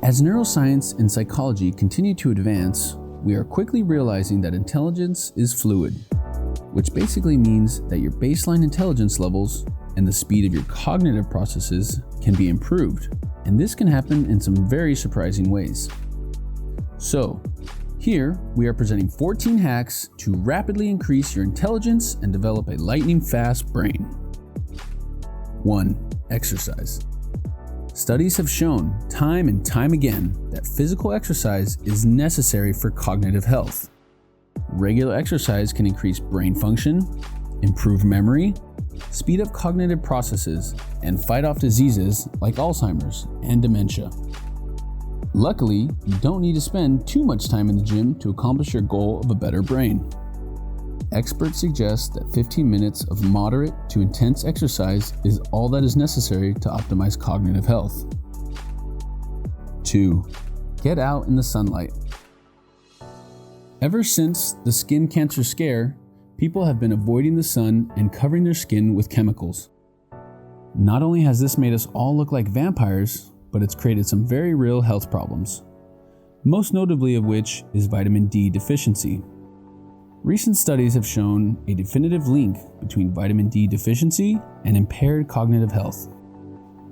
As neuroscience and psychology continue to advance, we are quickly realizing that intelligence is fluid, which basically means that your baseline intelligence levels and the speed of your cognitive processes can be improved, and this can happen in some very surprising ways. So, here we are presenting 14 hacks to rapidly increase your intelligence and develop a lightning-fast brain. 1. Exercise. Studies have shown time and time again that physical exercise is necessary for cognitive health. Regular exercise can increase brain function, improve memory, speed up cognitive processes, and fight off diseases like Alzheimer's and dementia. Luckily, you don't need to spend too much time in the gym to accomplish your goal of a better brain. Experts suggest that 15 minutes of moderate to intense exercise is all that is necessary to optimize cognitive health. 2. Get out in the sunlight. Ever since the skin cancer scare, people have been avoiding the sun and covering their skin with chemicals. Not only has this made us all look like vampires, but it's created some very real health problems, most notably of which is vitamin D deficiency. Recent studies have shown a definitive link between vitamin D deficiency and impaired cognitive health.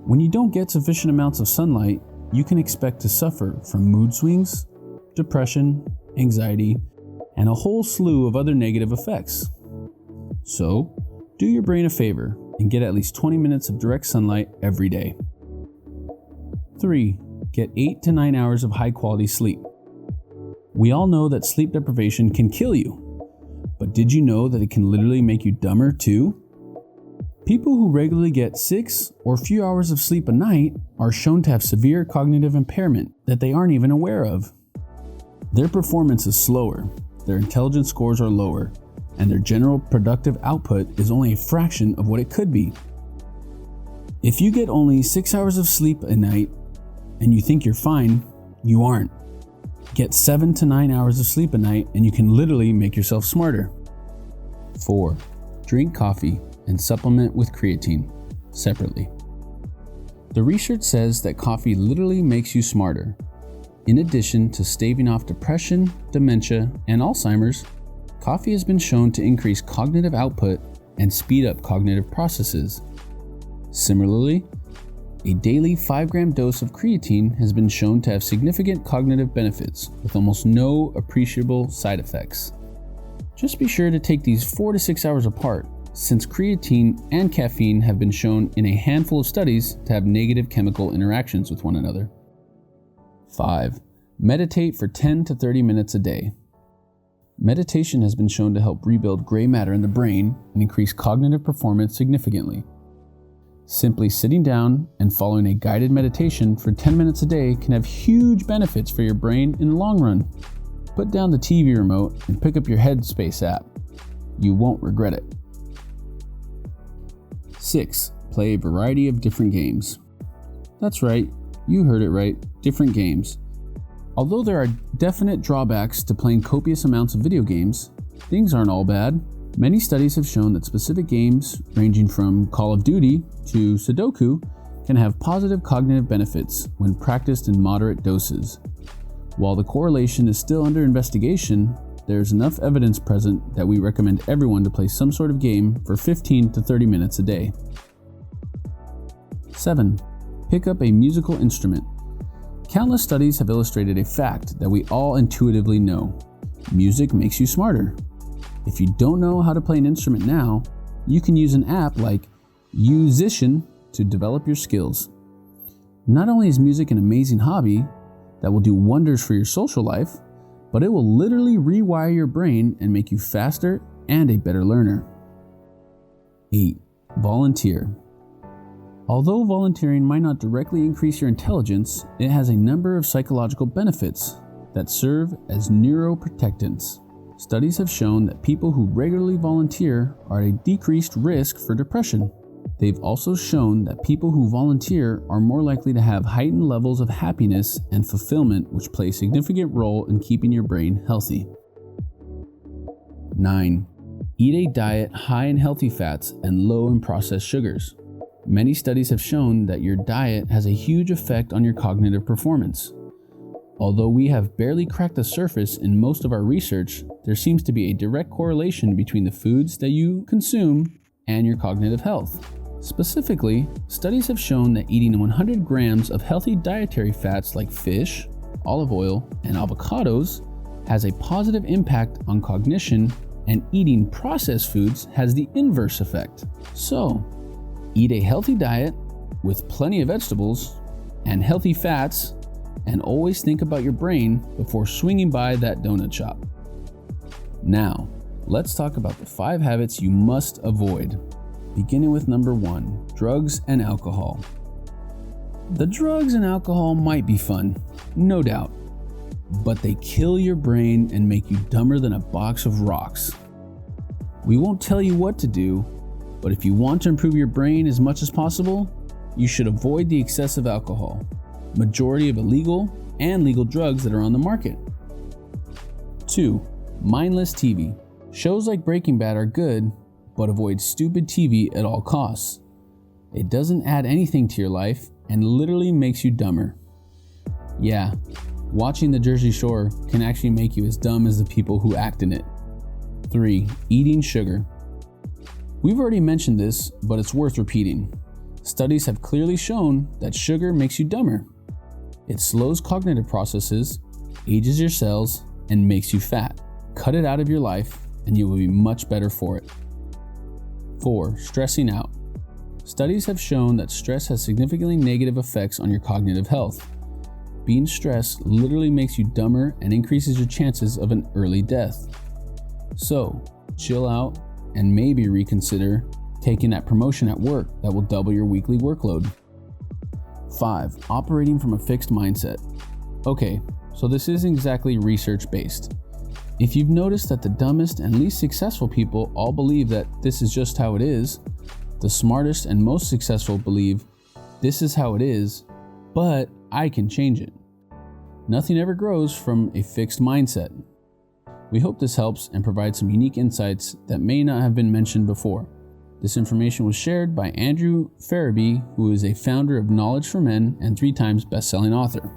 When you don't get sufficient amounts of sunlight, you can expect to suffer from mood swings, depression, anxiety, and a whole slew of other negative effects. So, do your brain a favor and get at least 20 minutes of direct sunlight every day. 3. Get 8 to 9 hours of high-quality sleep. We all know that sleep deprivation can kill you, but did you know that it can literally make you dumber too? People who regularly get 6 or few hours of sleep a night are shown to have severe cognitive impairment that they aren't even aware of. Their performance is slower, their intelligence scores are lower, and their general productive output is only a fraction of what it could be. If you get only 6 hours of sleep a night and you think you're fine, you aren't. Get 7 to 9 hours of sleep a night and you can literally make yourself smarter. 4. Drink coffee and supplement with creatine separately. The research says that coffee literally makes you smarter. In addition to staving off depression, dementia, and Alzheimer's, coffee has been shown to increase cognitive output and speed up cognitive processes. Similarly, a daily 5-gram dose of creatine has been shown to have significant cognitive benefits with almost no appreciable side effects. Just be sure to take these 4 to 6 hours apart, since creatine and caffeine have been shown in a handful of studies to have negative chemical interactions with one another. 5. Meditate for 10 to 30 minutes a day. Meditation has been shown to help rebuild gray matter in the brain and increase cognitive performance significantly. Simply sitting down and following a guided meditation for 10 minutes a day can have huge benefits for your brain in the long run. Put down the TV remote and pick up your Headspace app. You won't regret it. 6. Play a variety of different games. That's right, you heard it right, different games. Although there are definite drawbacks to playing copious amounts of video games, things aren't all bad. Many studies have shown that specific games, ranging from Call of Duty to Sudoku, can have positive cognitive benefits when practiced in moderate doses. While the correlation is still under investigation, there's enough evidence present that we recommend everyone to play some sort of game for 15 to 30 minutes a day. 7. Pick up a musical instrument. Countless studies have illustrated a fact that we all intuitively know. Music makes you smarter. If you don't know how to play an instrument now, you can use an app like Musician to develop your skills. Not only is music an amazing hobby that will do wonders for your social life, but it will literally rewire your brain and make you faster and a better learner. 8. Volunteer. Although volunteering might not directly increase your intelligence, it has a number of psychological benefits that serve as neuroprotectants. Studies have shown that people who regularly volunteer are at a decreased risk for depression. They've also shown that people who volunteer are more likely to have heightened levels of happiness and fulfillment, which play a significant role in keeping your brain healthy. 9. Eat a diet high in healthy fats and low in processed sugars. Many studies have shown that your diet has a huge effect on your cognitive performance. Although we have barely cracked the surface in most of our research, there seems to be a direct correlation between the foods that you consume and your cognitive health. Specifically, studies have shown that eating 100 grams of healthy dietary fats like fish, olive oil, and avocados has a positive impact on cognition, and eating processed foods has the inverse effect. So, eat a healthy diet with plenty of vegetables and healthy fats, and always think about your brain before swinging by that donut shop. Now, let's talk about the 5 habits you must avoid. Beginning with number 1, drugs and alcohol. The drugs and alcohol might be fun, no doubt, but they kill your brain and make you dumber than a box of rocks. We won't tell you what to do, but if you want to improve your brain as much as possible, you should avoid the excessive alcohol, majority of illegal and legal drugs that are on the market. 2, mindless TV. Shows like Breaking Bad are good, but avoid stupid TV at all costs. It doesn't add anything to your life and literally makes you dumber. Yeah, watching The Jersey Shore can actually make you as dumb as the people who act in it. 3, eating sugar. We've already mentioned this, but it's worth repeating. Studies have clearly shown that sugar makes you dumber. It slows cognitive processes, ages your cells, and makes you fat. Cut it out of your life, and you will be much better for it. 4, stressing out. Studies have shown that stress has significantly negative effects on your cognitive health. Being stressed literally makes you dumber and increases your chances of an early death. So, chill out and maybe reconsider taking that promotion at work that will double your weekly workload. 5, operating from a fixed mindset. Okay, so this isn't exactly research-based. If you've noticed that the dumbest and least successful people all believe that this is just how it is, the smartest and most successful believe this is how it is, but I can change it. Nothing ever grows from a fixed mindset. We hope this helps and provides some unique insights that may not have been mentioned before. This information was shared by Andrew Ferebee, who is a founder of Knowledge for Men and 3 times best-selling author.